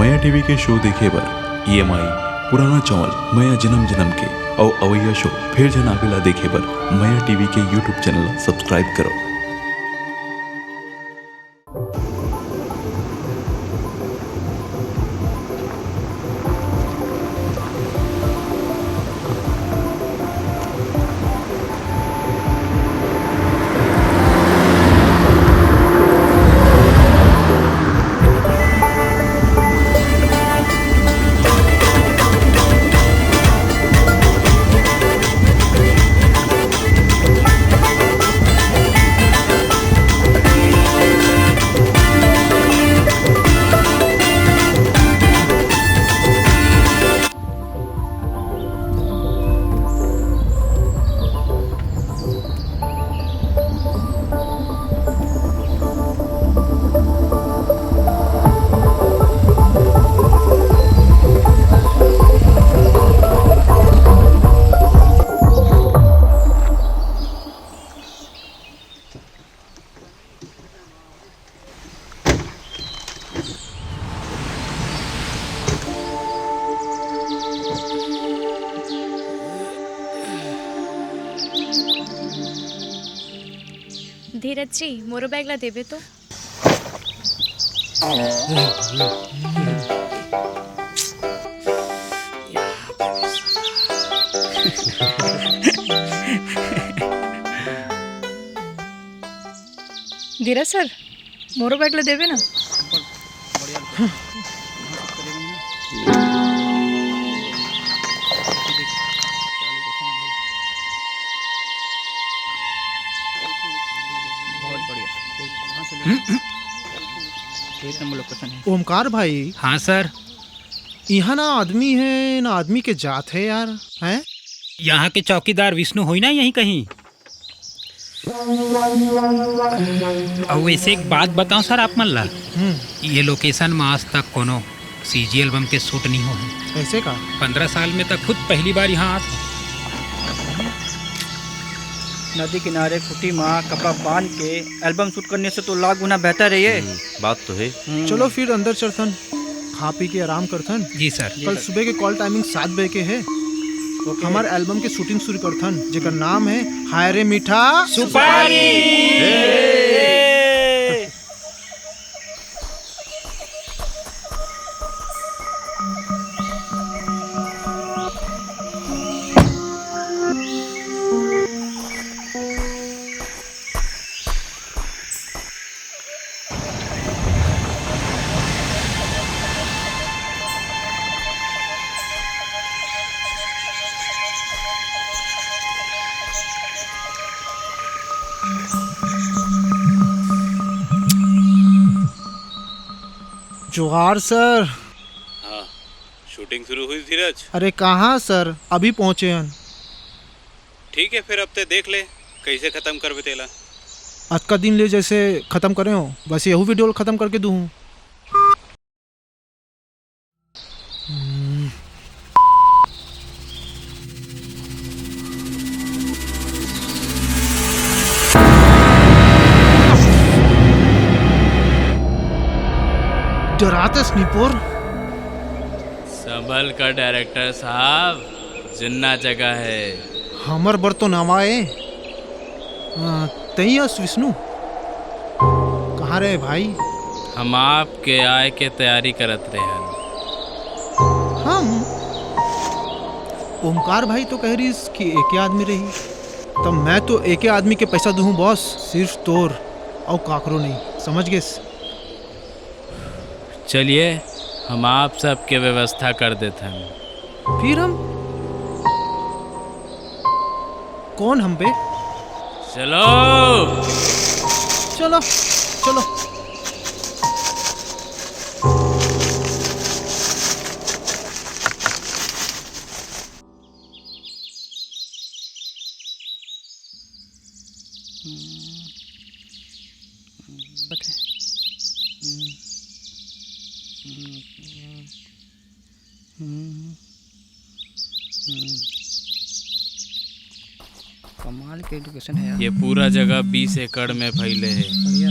मया टीवी के शो देखे बर EMI पुराना चौल मया जन्म जन्म के और अवैया शो फिर जन आवेला देखे बर मया टीवी के यूट्यूब चैनल सब्सक्राइब करो। धीरज जी मोर बैगला देबे तो धीरज सर मोर बैगला देबे ना। ओमकार भाई। हाँ सर। यहाँ ना आदमी है ना आदमी के जात है यार, हैं? यहाँ के चौकीदार विष्णु होई ना यहीं कहीं। और वैसे एक बात बताऊं सर आप मन ला, ये लोकेशन में आज तक कोनो CG एल्बम के शूट नहीं हो है। ऐसे का 15 साल में तक खुद पहली बार यहाँ आत। नदी किनारे खुटी माँ कपड़ा बांध के एल्बम शूट करने से तो लाख गुना बेहतर है ये। बात तो है। चलो फिर अंदर चलथन, खा पी के आराम करथन। जी सर। कल सुबह के कॉल टाइमिंग 7 बजे के है। हमारे एल्बम के शूटिंग शुरू करथन जेकर नाम है हाय रे मीठा सुपारी। जोहार सर। हाँ, शूटिंग शुरू हुई धीरज? अरे कहाँ सर, अभी पहुँचे हैं। ठीक है फिर अब ते देख ले कैसे खत्म कर बेतेला। आज का दिन ले जैसे खत्म करे हो बस यही वीडियो खत्म करके दूँ। डराते स्नीपर। संभल कर डायरेक्टर साहब, जिन्ना जगह है। हमर बर तो नवाए तैयस विष्णु कहाँ रहे भाई? हम आपके आय के तैयारी करत रहे हैं। हम ओमकार भाई तो कह रही कि एक आदमी रही, तब मैं तो एक आदमी के पैसा दूँ बॉस, सिर्फ तोर और काकरो नहीं, समझ गए? चलिए हम आप सबके व्यवस्था कर देते हैं। फिर हम कौन हम पे? चलो चलो चलो। कमाल के लोकेशन है यार। ये पूरा जगह 20 एकड़ में फैले है। बढ़िया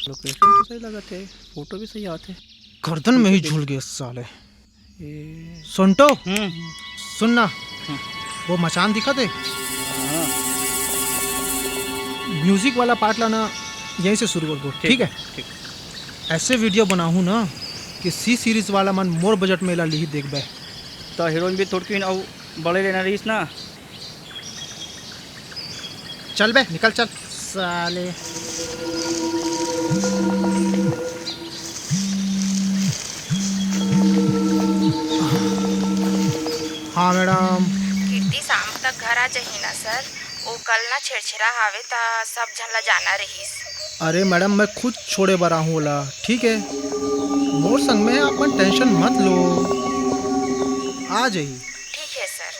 लोकेशन तो सही लगा थे, फोटो भी सही आते। गर्दन में ही झूल गए साले। सुनटो सुनना, वो मचान दिखा दे, म्यूजिक वाला पार्ट लाना यहीं से शुरू कर दो, ठीक है? ठीक। ऐसे वीडियो बनाऊँ ना कि सी सीरीज वाला मन मोर बजट में ला ली देख बे। तो हीरोइन भी थोड़की और बड़े लेना रहीस ना। चल बे, निकल चल साले। हाँ मैडम। कीर्ति शाम तक घर आ जाही ना सर? वो कल ना छेड़छेड़ा हावे ता सब झन ला जाना रहीस। अरे मैडम, मैं खुद छोड़े बरा हूँ ओला, ठीक है? मोर संग में अपन टेंशन मत लो, आ जाइए। ठीक है सर।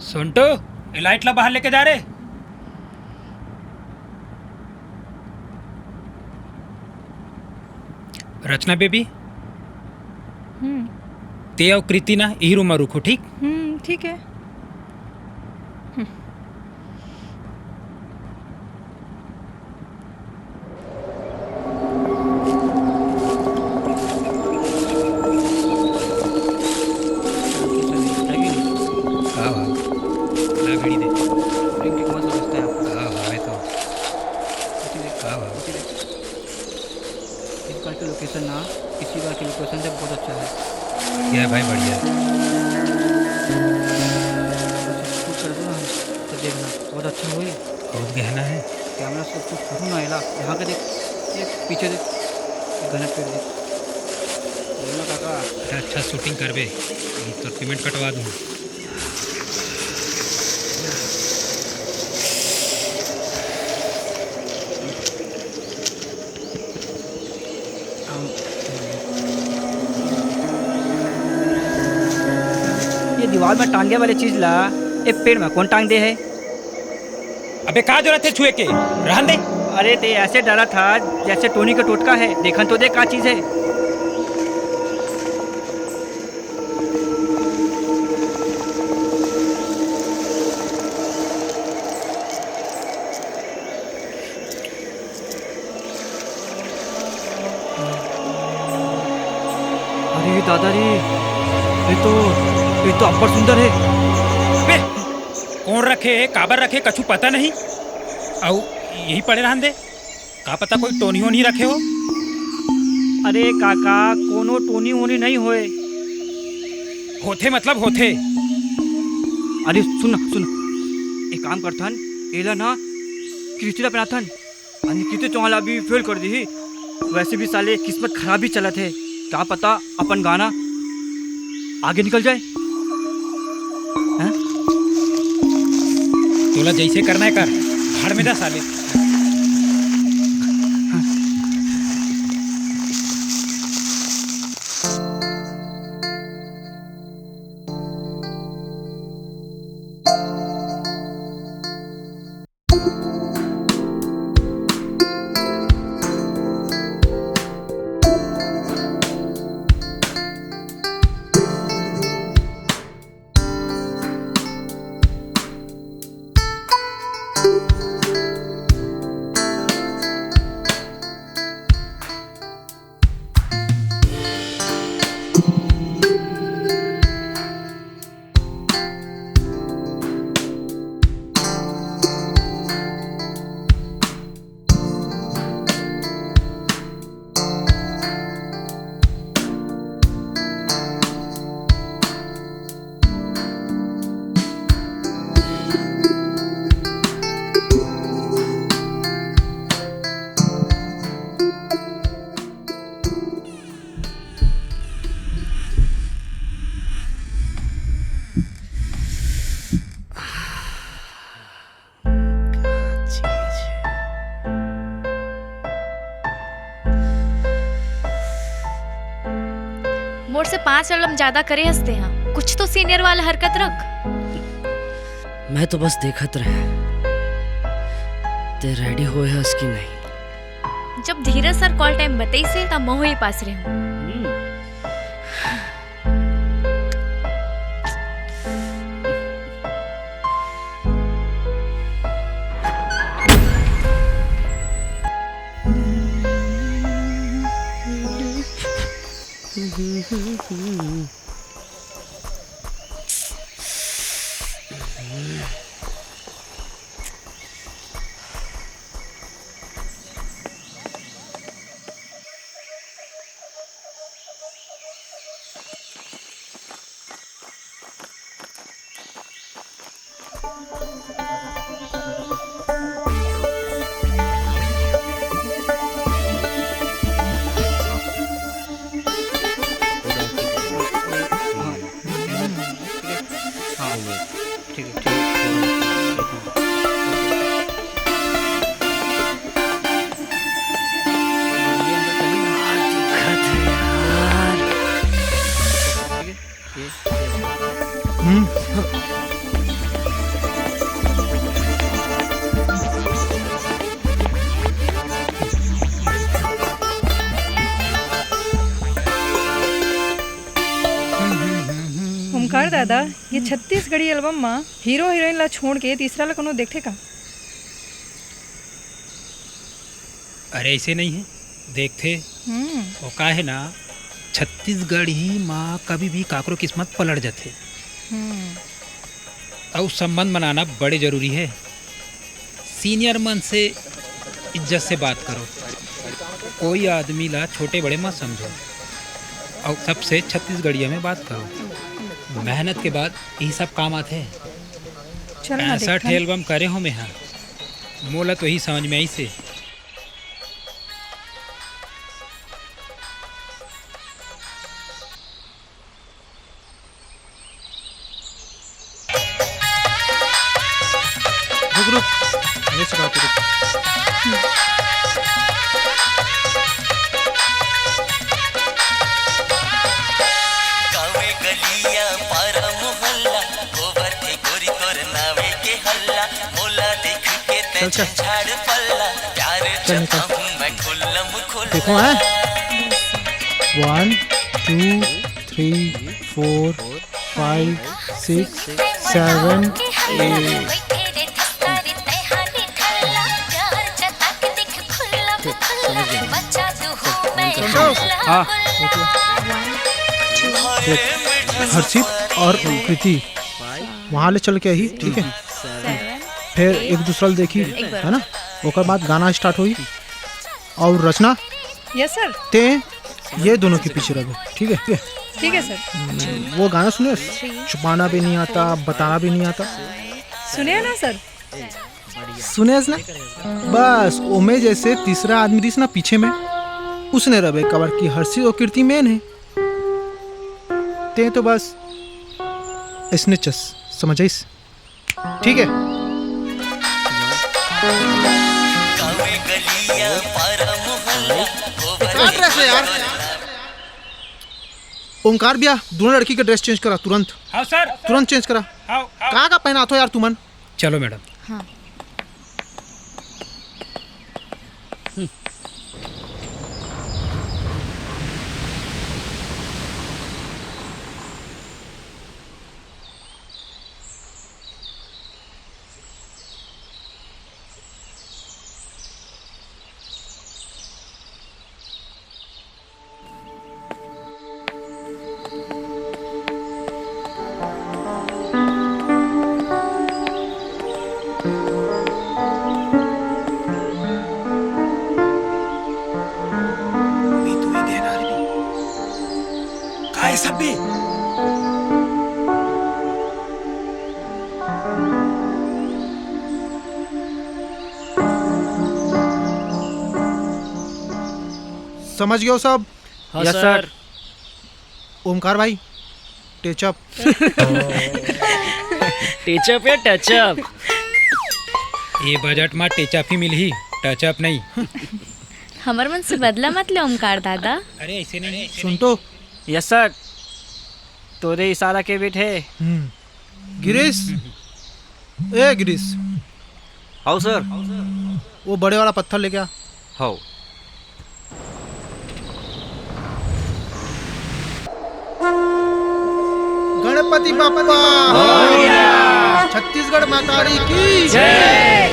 सुनटो, ये लाइट ला बाहर लेके जा रहे। रचना बेबी, ते और कृति ना यही रूम में रुको, ठीक? ठीक है। हाँ हाँ, ला घड़ी दे। ड्रिंक मस्त लगता है आपको। हाँ हाँ, है तो। हाँ हाँ। इस बार की लोकेशन ना इसी बार की लोकेशन से बहुत अच्छा है। क्या है भाई, बढ़िया है। शूट कर दो ना तो देखना बहुत अच्छा हुई। बहुत गहना है। कैमरा सब कुछ करूँ ना एला, यहाँ का देख, एक पीछे देख, गलत कर देख। बोलना काका। अच्छा शूटिंग करबे तो पेमेंट कटवा दूँ। ये दीवार में टांगे वाली चीज ला एक पेड़ में कौन टांग दे है? अबे कहाँ जरूरत है छुए के, रहन दे। अरे ते ऐसे डरा था जैसे टोनी का टोटका है, देखन तो देख क्या चीज है। अरे दादाजी, ये तो अब्बर सुंदर है। बे, कौन रखे काबर रखे कछु पता नहीं, औ यही पड़े रहन दे। का पता कोई टोनी वोनी रखे हो। अरे काका, कोनो टोनी वोनी नहीं होए। होथे मतलब होथे। अरे सुन सुन, एक काम करथन, एला ना कृतिला पहनाथन, अन्य कृति चौहान भी फेल कर दी। वैसे भी साले किस्मत खराब ही चला थे, क्या पता अपन गाना आगे निकल जाए। हैं? तोला जैसे करना है कर, भाड़ में जा साले। मोर से 5 एल्बम ज्यादा करे हंसते हैं, कुछ तो सीनियर वाला हरकत रख। मैं तो बस देखत रहे ते रेडी होए हस कि नहीं। जब धीरज सर कॉल टाइम बताई से तब मोह ही पास रहे हूँ। ओमकार दादा, ये 36 एल्बम में हीरो हीरोइन ला छोड़ के तीसरा ला कोनो देखे का? अरे ऐसे नहीं है, देखते वो का है ना, छत्तीसगढ़ ही माँ कभी भी काकरो किस्मत पलट जाते और संबंध बनाना बड़े जरूरी है। सीनियर मन से इज्जत से बात करो, कोई आदमी ला छोटे बड़े मत समझो और सबसे छत्तीसगढ़िया में बात करो। मेहनत के बाद यही सब काम आते हैं। ऐसा एल्बम करे हो मैं, हाँ मोला तो ही समझ में आई से। रुक ये सिखाते रुक। गावे गलिया पारा मोहल्ला गोबर थे गोरी तोर नावे के हल्ला मोला देख के ते झाड़ पल्ला प्यार जता हूँ मैं खुल्लम खुल्ला। देखो हैं 1 2 3 4 5 6 7 8। हाँ हर्षित और कृति वहाँ ले चल के ही, ठीक है। फिर एक दूसरा देखी है ना, ओकर बाद गाना स्टार्ट हुई और रचना यस सर। ते ये दोनों के पीछे रहो, ठीक है। ठीक है सर। वो गाना सुने, छुपाना भी नहीं आता, बताना भी नहीं आता, सुने ना सर? सुने ना। बस ओमे जैसे तीसरा आदमी दिस ना पीछे में, उसने रबे कवर की हर्षित और कीर्ति मेन है, ते तो बस इसने चस समझाइस, ठीक है। यार ओमकार भैया, दोनों लड़की का ड्रेस चेंज करा तुरंत। हाँ सर, तुरंत चेंज करा। कहाँ का पहना तो यार तुमन। चलो मैडम। हाँ समझ गए हो सब? हाँ सर। ओमकार भाई टेचअप। टेचअप या टचअप? ये बजट में टेचअप ही मिली, टचअप नहीं। हमार मन से बदला मत ले ओमकार दादा। अरे ऐसे नहीं। सुन तो यस सर, तोरे इशारा के बेटे। गिरीश, ए गिरीश, हाउ सर। वो बड़े वाला पत्थर लेके आ। हाउ। गणपति बाप्पा, छत्तीसगढ़ मातारी की जय।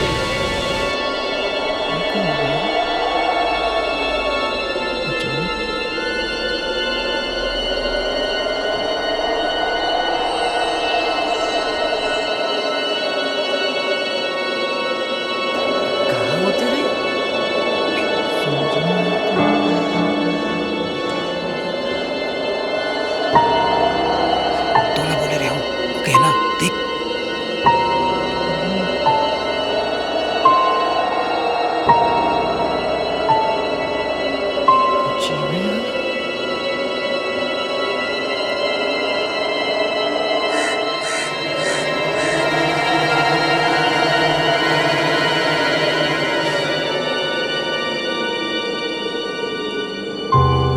कहाँ होते रे? तोला बोले रहे हो कहना देख।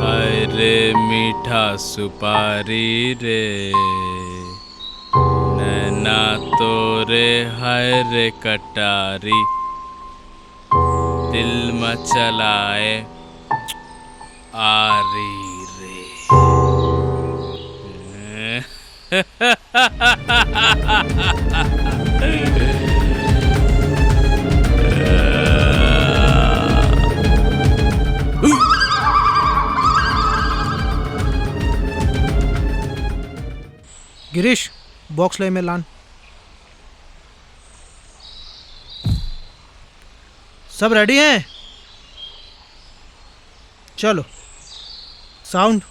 अरे मीठा सुपारी रे, नैना तोरे है रे कटारी, दिल मचलाए आरी रे। गिरीश, बॉक्स ले में लान। सब रेडी हैं? चलो, साउंड।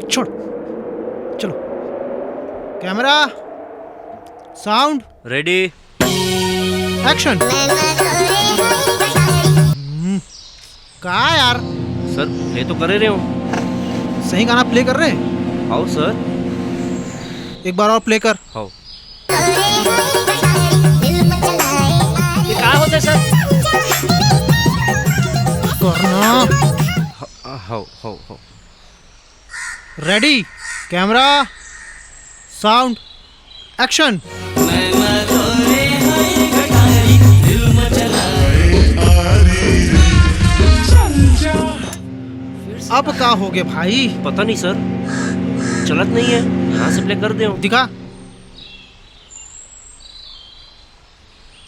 छोड़, चलो। Camera, sound, ready, action. का यार, सर प्ले तो कर रहे हो। सही गाना प्ले कर रहे हैं? How sir. एक बार और प्ले कर। हाउ। ये कहाँ होते सर? करना। How how how. Ready, camera, sound, action. अब का हो गया भाई? पता नहीं सर, चलत नहीं है। यहाँ से प्ले कर दे। दिखा।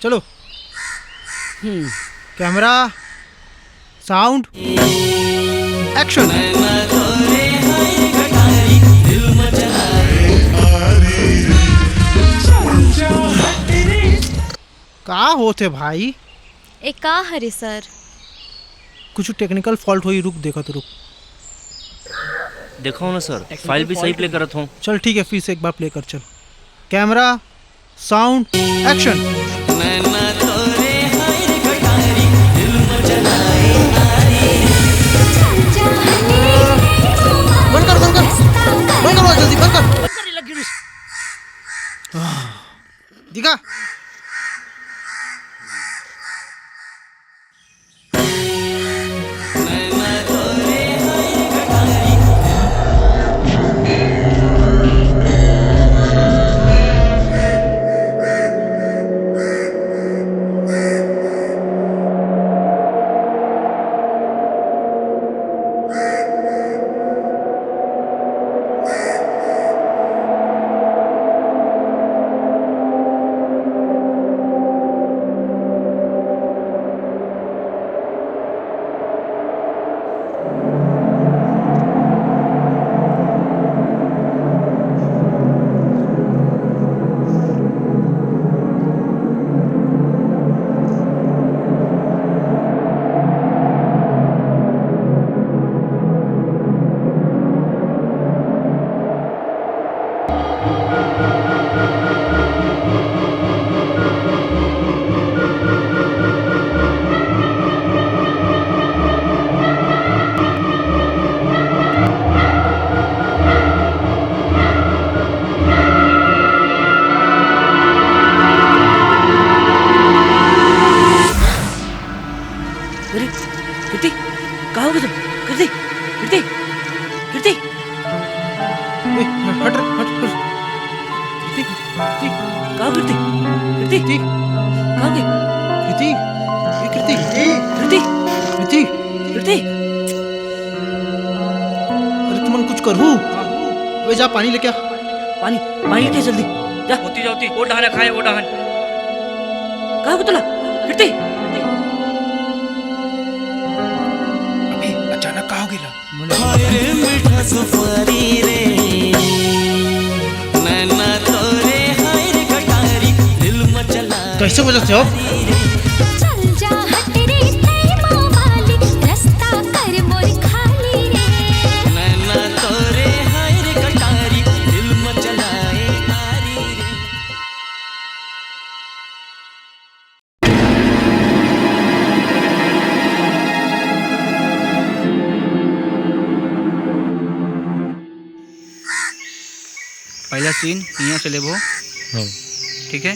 चलो, कैमरा, साउंड, एक्शन। का होते भाई? ए का हरे सर? कुछ टेक्निकल फॉल्ट हुई, रुक देखा तो रुक। देखो ना सर, फाइल भी सही प्ले करत हूँ। चल ठीक है, फिर से एक बार प्ले कर। चल, कैमरा, साउंड, एक्शन। बंद कर, बंद कर, बंद कर, जल्दी बंद कर। दिखा। कहाँ गई? कृति, ये कृति, कृति, कृति, कृति। अरे तुमन कुछ करहू? वे जा पानी लेके आ। पानी, पानी लेके जल्दी। जा। होती जाती, वो डहान खाए, वो डहान। कहाँ पुतला? कृति। अभी अचानक कहाँ हो गिला? रे मीठा सुपारी रे नैना तोरे हाय रे कटारी दिल मचला। कैसे बजाते हो? चल जा हट रे तैमा वाली रास्ता कर मोर खाली रे नैना तोरे हाय रे कटारी दिल मचलाए आरी रे। पहला सीन यहाँ से लेबो। ठीक है।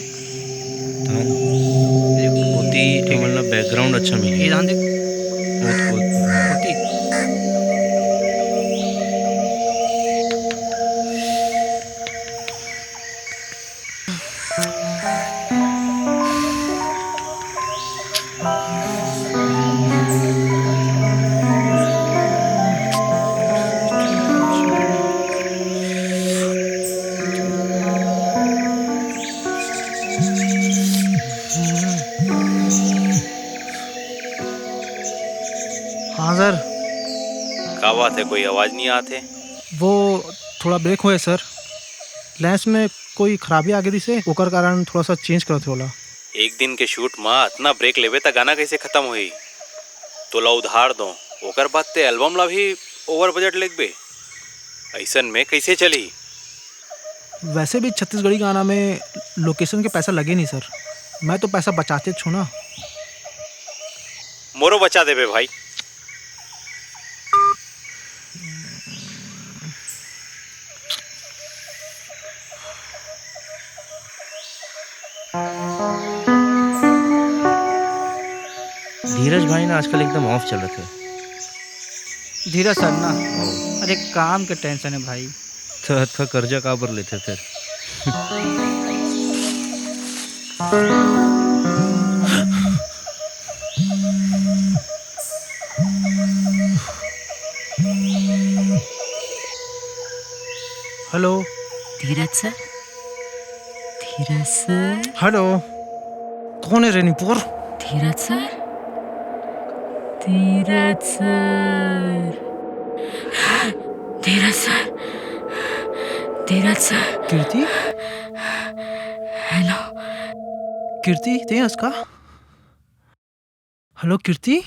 होती मतलब बैकग्राउंड अच्छा मिले। ये ध्यान देख। होती। हाँ सर, का बात है, कोई आवाज नहीं आते? वो थोड़ा ब्रेक हुए सर। लेंस में कोई खराबी आ गई से ओकर कारण थोड़ा सा चेंज करते होला। एक दिन के शूट में इतना ब्रेक लेवे त गाना कैसे खत्म हुई? तो ला उधार दो, ओकर बाद ते एल्बम ला भी ओवर बजट लेगबे, ऐसन में कैसे चली? वैसे भी छत्तीसगढ़ी गाना में लोकेशन के पैसा लगे नहीं सर। मैं तो पैसा बचाते छू ना। मोरो बचा देबे भाई। धीरज भाई ना आजकल एकदम ऑफ चल रहे थे। धीरज सर ना, अरे काम के टेंशन है भाई। तो हद का कर्जा कहाँ पर लेते फिर? हेलो धीरज सर, धीरज सर, हेलो, कौन है रेनीपुर? धीरज सर, धीरज सर, धीरज सर, धीरज सर। कीर्ति, हेलो कीर्ति ते उसका। हेलो कीर्ति।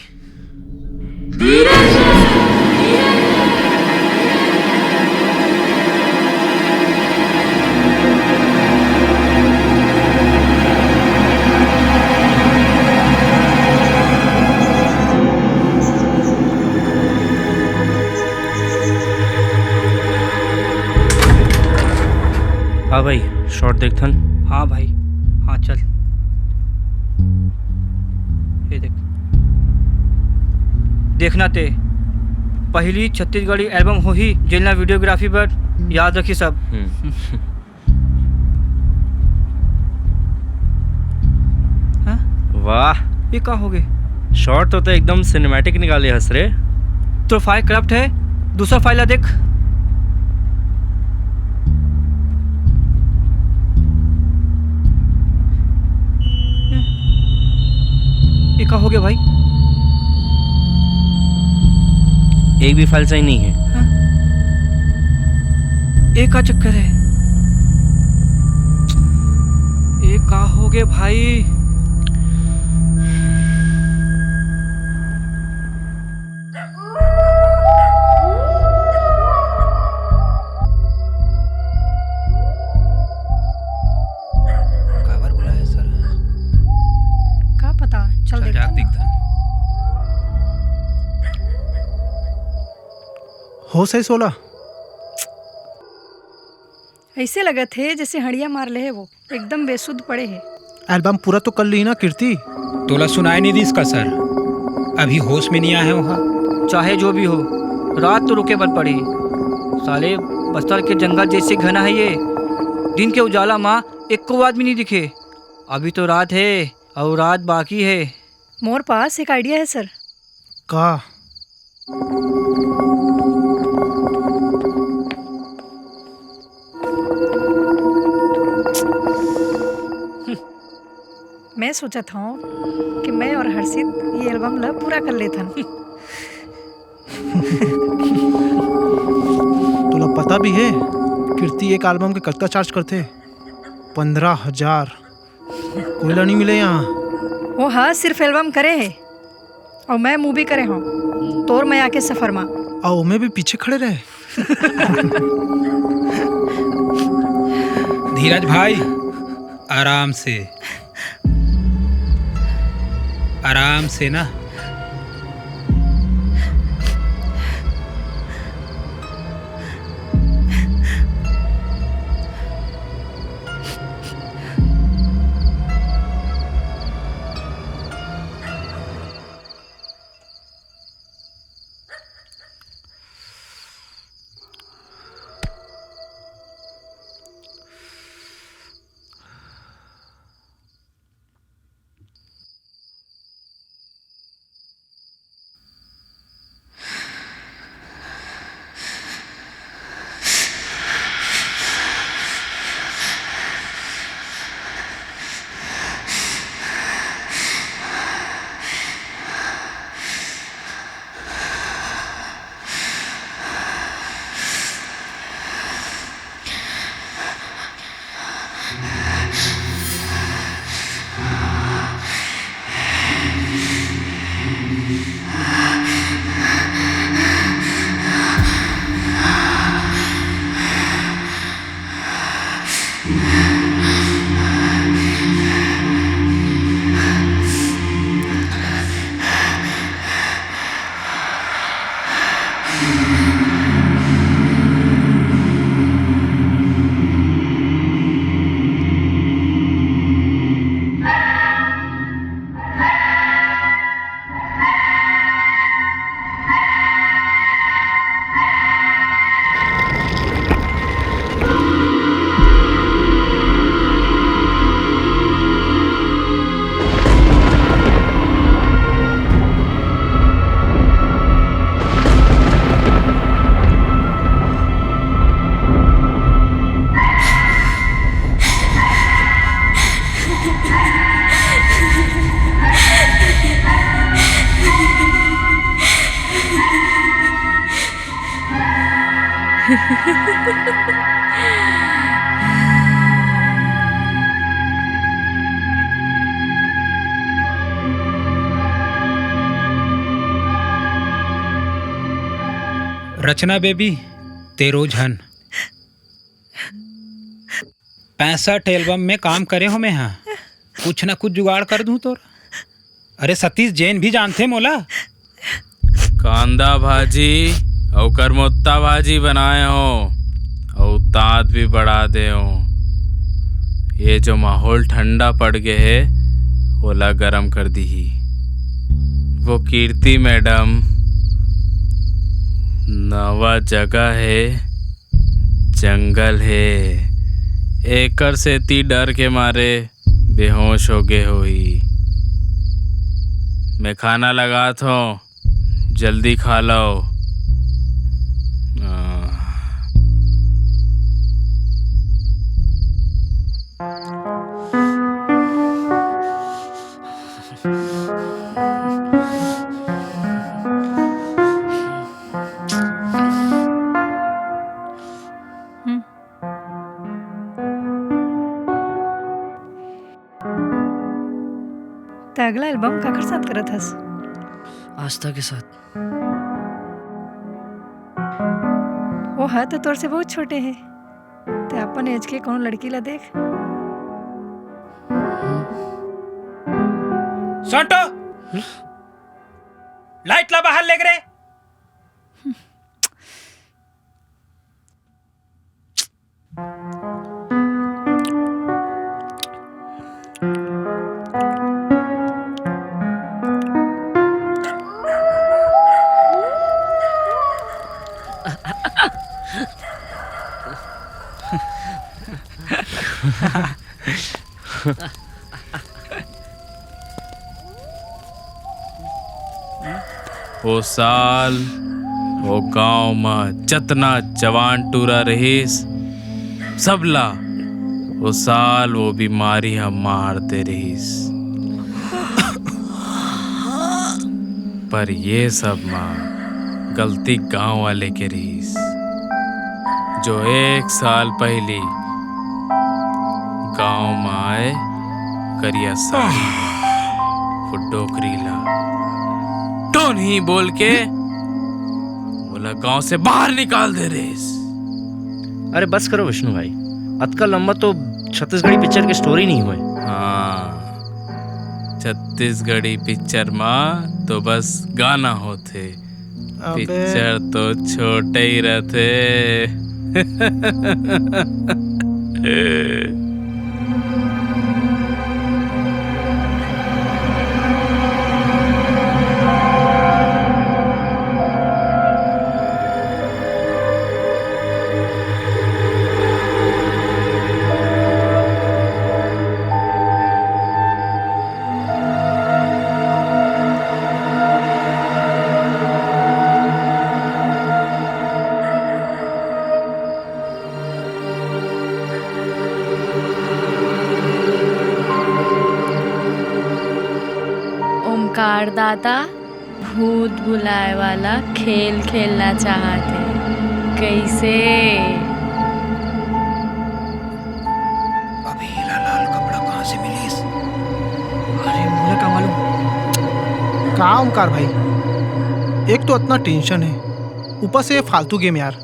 हाँ भाई, शॉट देखथन। हाँ भाई, हाँ चल। ये देख, देखना ते पहली छत्तीसगढ़ी एल्बम हो ही जेलना वीडियोग्राफी पर याद रखी सब। हाँ? वाह, ये क्या हो गए? शॉट तो एकदम सिनेमैटिक निकाले हंस रे। तो फाइल करप्ट है, दूसरा फाइल आ देख। ये क्या हो गया भाई? एक भी फाइल सही नहीं है। हाँ? एक का चक्कर है। एक का हो गया भाई? काबर बुलाया सर? का पता, चल देखते जाके हैं। हो सही 16। ऐसे लगा थे जैसे हड़िया मार ले है, वो एकदम बेसुध पड़े है। एल्बम पूरा तो कर ली ना कीर्ति? तोला सुनाई नहीं दी इसका सर? अभी होश में नहीं आया है वहाँ। चाहे जो भी हो, रात तो रुके बल पड़ी। साले बस्तर के जंगल जैसे घना है ये। दिन के उजाला माँ एक को आदमी नहीं दिखे। अभी तो रात है और रात बाकी है। मोर पास एक आइडिया है सर। का मैं सोचा था कि मैं और हर्षित ये एल्बम ला पूरा कर लेथन। तुला पता भी है कीर्ति एक एल्बम के कतका चार्ज करते? 15,000। कोयला नहीं मिले यहाँ। वो हाँ सिर्फ एल्बम करे है और मैं मूवी करे हूँ तोर मैं आके सफर में आओ मैं भी पीछे खड़े रहे। धीरज भाई आराम से ना। रचना बेबी तेरो झन 65 एल्बम में काम करे हो मैं। हाँ कुछ ना कुछ जुगाड़ कर दूं तोर। अरे सतीश जैन भी जानते मोला। कांदा भाजी और करमोत्ता भाजी बनाए हो और तात भी बढ़ा दे हो। ये जो माहौल ठंडा पड़ गए है ओला गरम कर दी ही। वो कीर्ति मैडम नवा जगह है, जंगल है, एकर से ती डर के मारे बेहोश हो गए होई। मैं खाना लगात हूँ, जल्दी खा लो। तो अगला एल्बम काकर साथ करत हस? आस्था के साथ। वो है तो तोर से बहुत छोटे है। ते अपन एज के कौन लड़की ला देख। सोंटो लाइट ला बाहर लेग रे। वो साल वो गांव में जतना जवान टूरा रहीस सबला वो साल वो बीमारी हम मारते रहीस। पर ये सब माँ गलती गांव वाले के रहीस जो 1 साल पहले गांव में आए करिया साड़ी फुड्डो करीला टोन ही बोल के बोला गांव से बाहर निकाल दे रहीस। अरे बस करो विष्णु भाई, अतका लंबा तो छत्तीसगढ़ी पिक्चर की स्टोरी नहीं हुए। हाँ, छत्तीसगढ़ी पिक्चर में तो बस गाना होते, पिक्चर तो छोटे ही रहते। ओमकार दादा भूत बुलाए वाला खेल खेलना चाहते, कैसे? अबे हीरा लाल कपड़ा कहाँ से मिलीस? अरे मुझे क्या मालूम। का ओमकार भाई, एक तो इतना टेंशन है, ऊपर से फालतू गेम यार।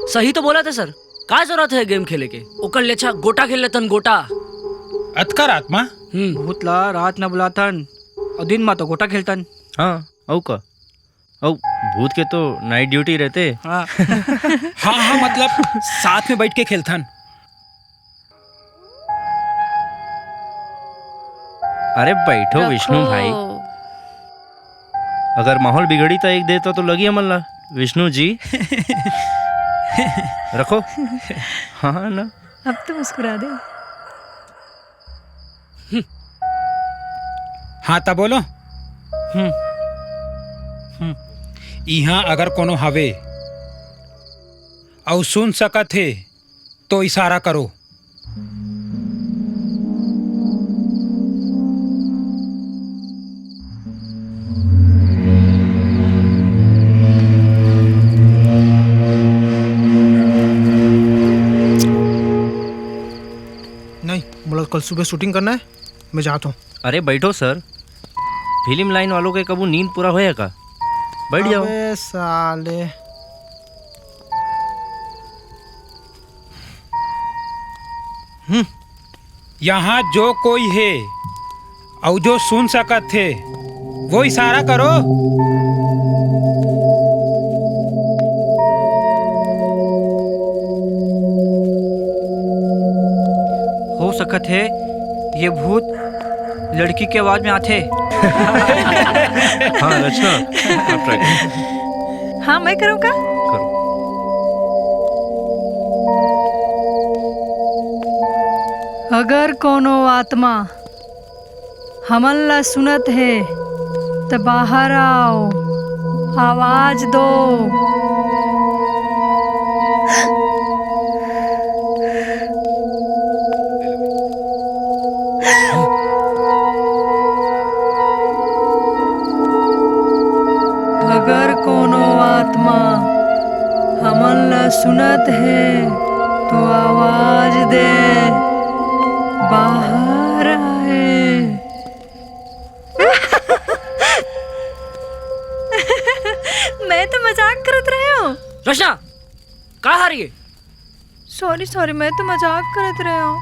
सही तो बोला था सर, का जरूरत है गेम खेले के? ओकर लेछा गोटा खेल लेतन गोटा। अतकर आत्मा भूत ला रात न बुलातन और दिन में तो गोटा खेलतन। हाँ औ का औ भूत के तो नाइट ड्यूटी रहते। हाँ हाँ हाँ, मतलब साथ में बैठ के खेलतन। अरे बैठो विष्णु भाई, अगर माहौल बिगड़ी तो एक देता तो लगी अमल्ला विष्णु जी। रखो। हाँ ना, अब तो मुस्कुरा दे। हाँ ता बोलो। यहाँ अगर कोनो हवे और सुन सकत है तो इशारा करो। नहीं, बोला कल सुबह शूटिंग करना है, मैं जाता हूँ। अरे बैठो सर, फिल्म लाइन वालों के कबू नींद पूरा होया का? बैठ जाओ। अबे साले, यहाँ जो कोई है और जो सुन सकत थे वो इशारा करो। हो सकत है ये भूत लड़की के आवाज में आते। हाँ रचना, आप ट्राई करो। हाँ मैं करूँ का? करो। अगर कोनो आत्मा हमन ला सुनत है तो बाहर आओ, आवाज दो। अगर कोनो आत्मा हमन ला सुनत है तो आवाज दे, बाहर आए। मैं तो मजाक करत रहे हूँ। रचना का हारी है? सॉरी सॉरी, मैं तो मजाक करत रहे हूँ।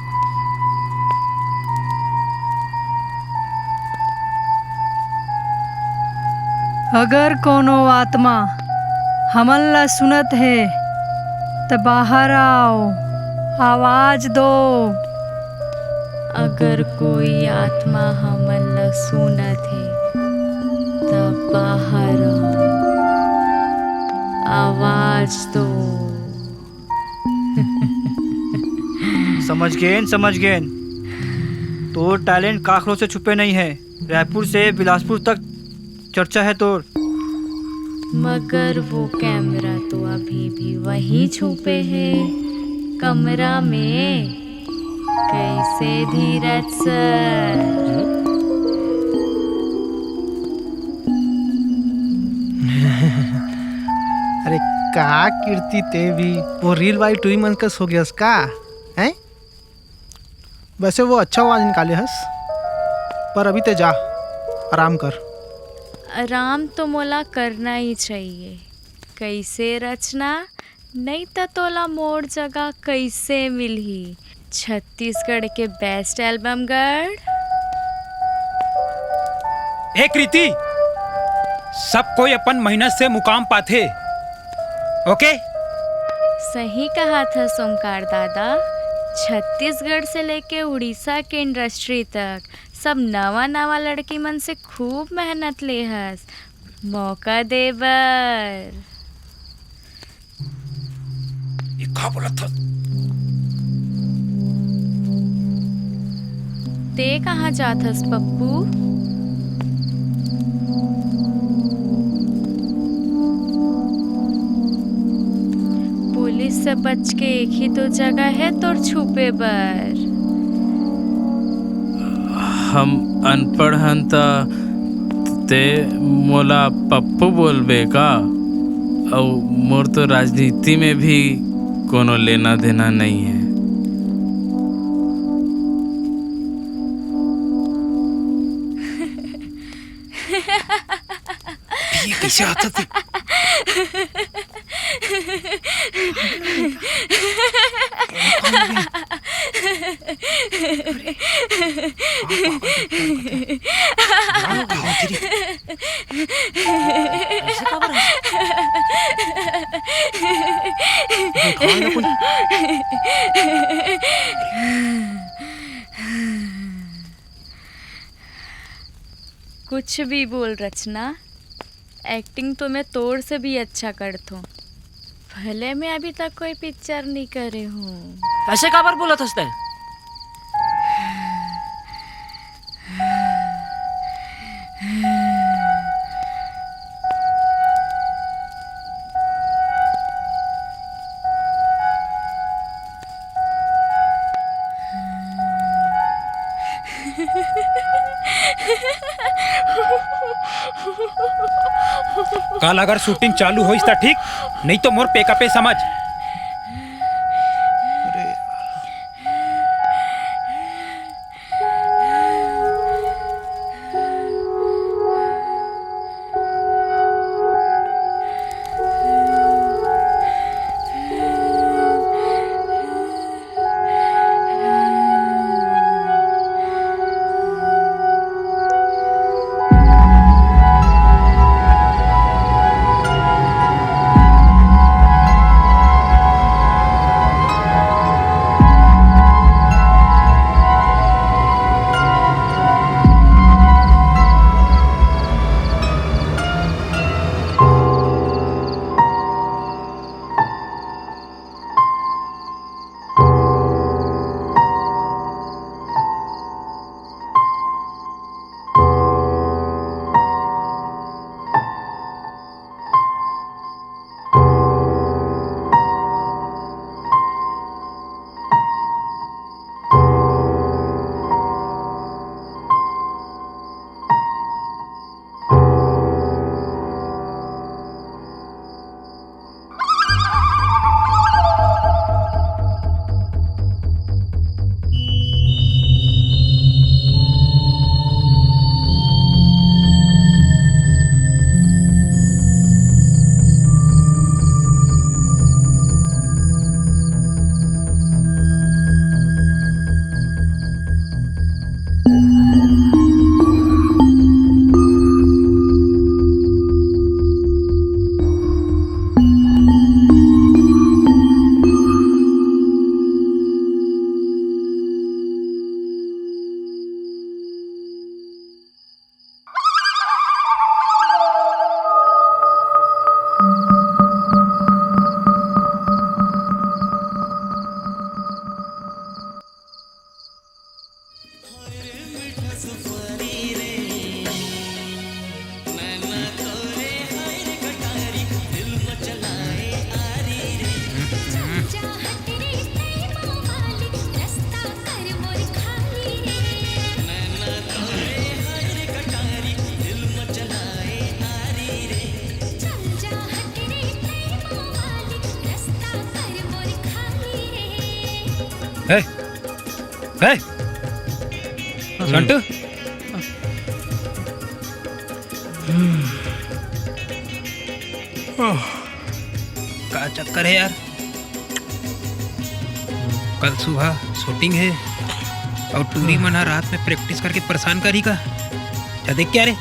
अगर कोनो आत्मा हमन ला सुनत है तो बाहर आओ, आवाज दो। अगर कोई आत्मा हमन ला सुनत है तब बाहर आओ, आवाज दो। समझ गए। तो टैलेंट काखरों से छुपे नहीं है। रायपुर से बिलासपुर तक चर्चा है तो। मगर वो कैमरा तो अभी भी वहीं छुपे है कमरा में। कैसे धीरज सर? अरे का कीर्ति ते भी वो रील वाली 2 मंथ का हो गया उसका हैं। वैसे वो अच्छा आवाज निकाले हस, पर अभी ते जा आराम कर। आराम तो मोला करना ही चाहिए। कैसे रचना नहीं तो तोला मोर जगह कैसे मिलही। छत्तीसगढ़ के बेस्ट एल्बम गर्ल। ए कृति, सब कोई अपन मेहनत से मुकाम पाथे। ओके, सही कहा था सोमकार दादा। छत्तीसगढ़ से लेके उड़ीसा के इंडस्ट्री तक सब नवा नवा लड़की मन से खूब मेहनत ले हस। मौका देबर। ये का बोला था? ते कहाँ जात हस पप्पू? पुलिस से बच के एक ही तो जगह है तोर छुपे बर। हम अनपढ़ हन त ते मोला पप्पू बोलबे का? और मोर तो राजनीति में भी कोनो लेना देना नहीं है। ये कैसे आता था? कुछ भी बोल रचना, एक्टिंग तो मैं तोड़ से भी अच्छा करता हूँ। भले मैं अभी तक कोई पिक्चर नहीं करे हूँ। ऐसे काबर बोला था? कल अगर शूटिंग चालू होइस त ठीक, नहीं तो मोर पेका पे समझ। है संटू का चक्कर है यार? कल सुबह शूटिंग है और टूरी मना रात में प्रैक्टिस करके परेशान करी का। क्या देख क्या रे?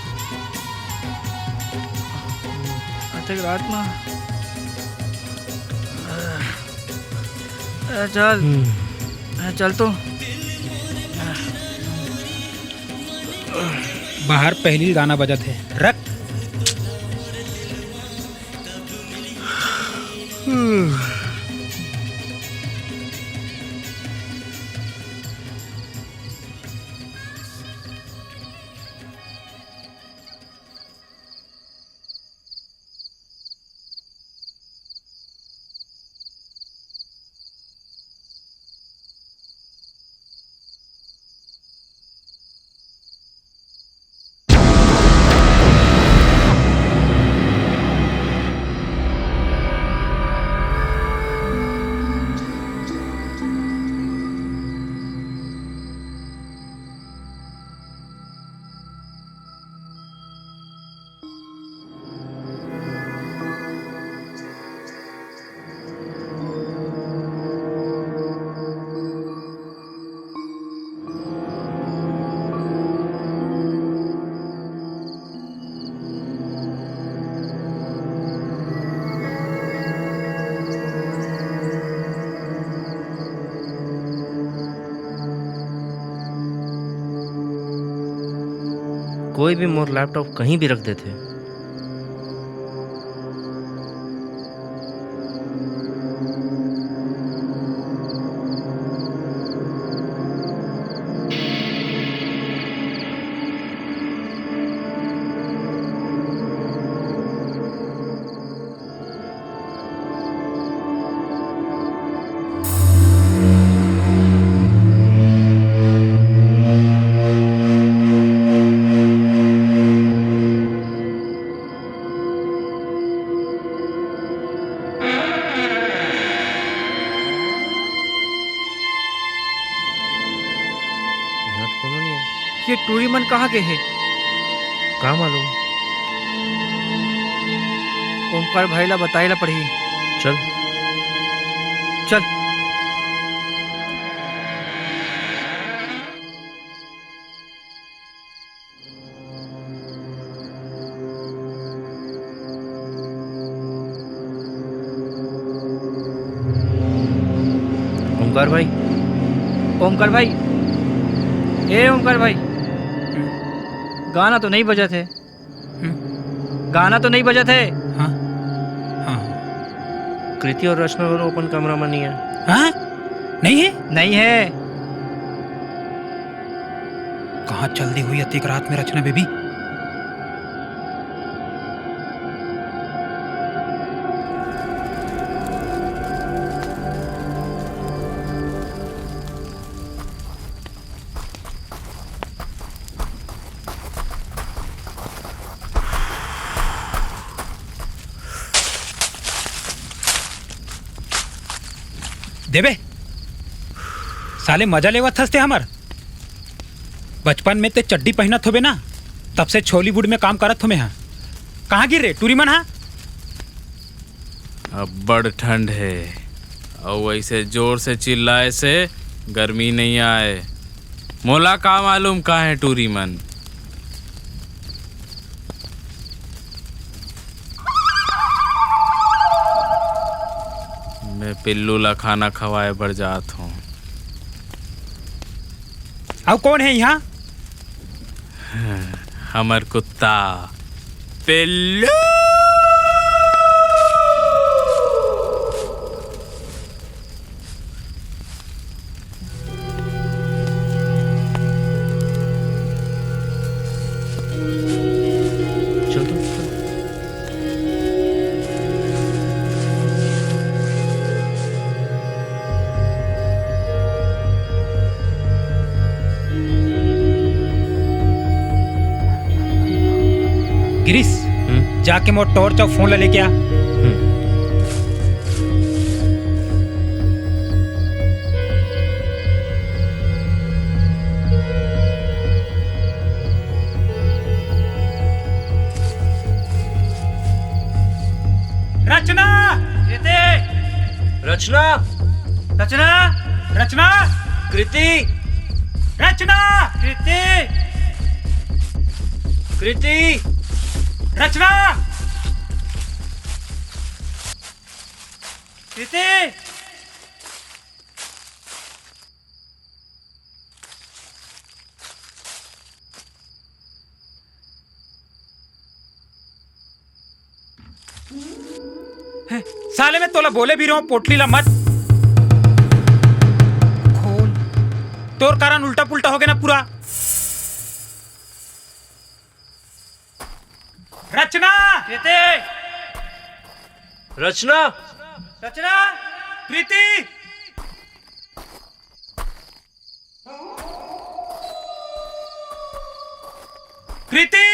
रात में चल तो बाहर पहली गाना बजा थे रख। कोई भी मोर लैपटॉप कहीं भी रख देते। ये टूरी मन कहाँ गए है? कहाँ मालूम? ओमकार भाई ला बताई ला पड़ी। चल चल ओमकार भाई, ओमकार भाई, ए ओमकार भाई, गाना तो नहीं बजा थे। गाना तो नहीं बजा थे। हाँ हाँ कृति और रचना दोनों ओपन कमरा में नहीं है। हाँ नहीं है? नहीं है। कहाँ चल दी हुई अतिक रात में रचना बेबी? देबे साले मजा लेवत हंसते हमार। बचपन में ते चड्डी पहनत होबे ना, तब से छोलीवुड में काम करत हो में। हाँ कहाँ गिर रे टूरी मन? हाँ अब बड़ ठंड है और ऐसे जोर से चिल्लाए से गर्मी नहीं आए। मोला का मालूम कहाँ है टूरी मन? मैं पिल्लू ला खाना खवाए बढ़ जात हूँ। अब कौन है यहाँ? हमर कुत्ता पिल्लू। गिरीश जाके मोर टॉर्च और फोन लेके आ। रचना, रचना, रचना, कृति, रचना, कृति, कृति, रचना, कृति। साले में तोला बोले भी रहा हूँ पोटली ला मत खोल। तोर कारण उल्टा पुल्टा हो गया ना पूरा। रचना, कृति, रचना, रचना, प्रीति, कृति,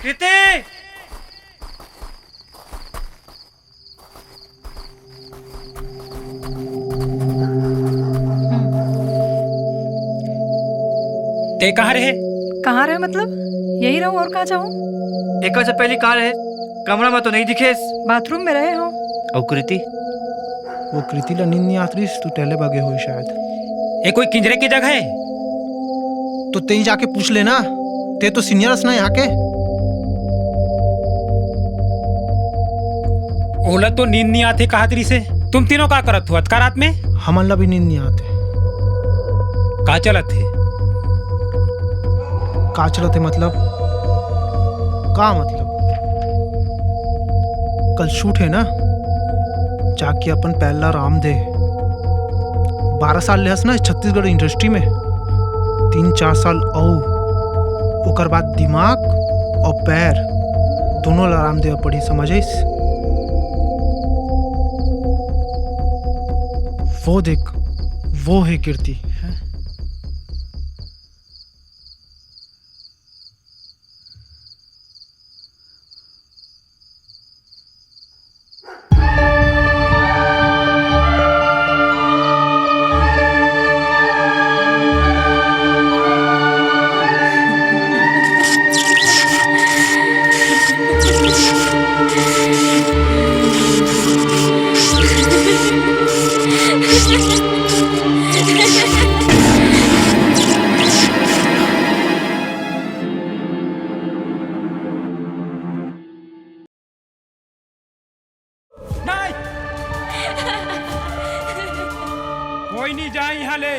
कृति। ते कहाँ रहे? कहाँ रहे मतलब? यही रहूं और कहाँ जाऊं? एक से पहली कहाँ रहे? कमरा में तो नहीं दिखे। बाथरूम में रहे हो। और कृति? वो कृति ला नींद नहीं आती, तू टहले भागे हो शायद। ये कोई किंजरे की जगह है? तो तेई जाके पूछ लेना, ते तो सीनियर्स ना यहाँ के। ओला तो नींद नहीं आती कहा तरी से। तुम तीनों का करत हो अतका रात में? हमला भी नींद नहीं आते। का चलत थे? का चलते मतलब? का मतलब? कल शूट है ना, जाके अपन पहला राम दे। 12 साल ले हस ना छत्तीसगढ़ इंडस्ट्री में, 3-4 साल ओकर बाद दिमाग और पैर दोनों ला आराम दे पड़ी, समझिस? वो देख, वो है कीर्ति। कोई नहीं जाए यहाँ ले।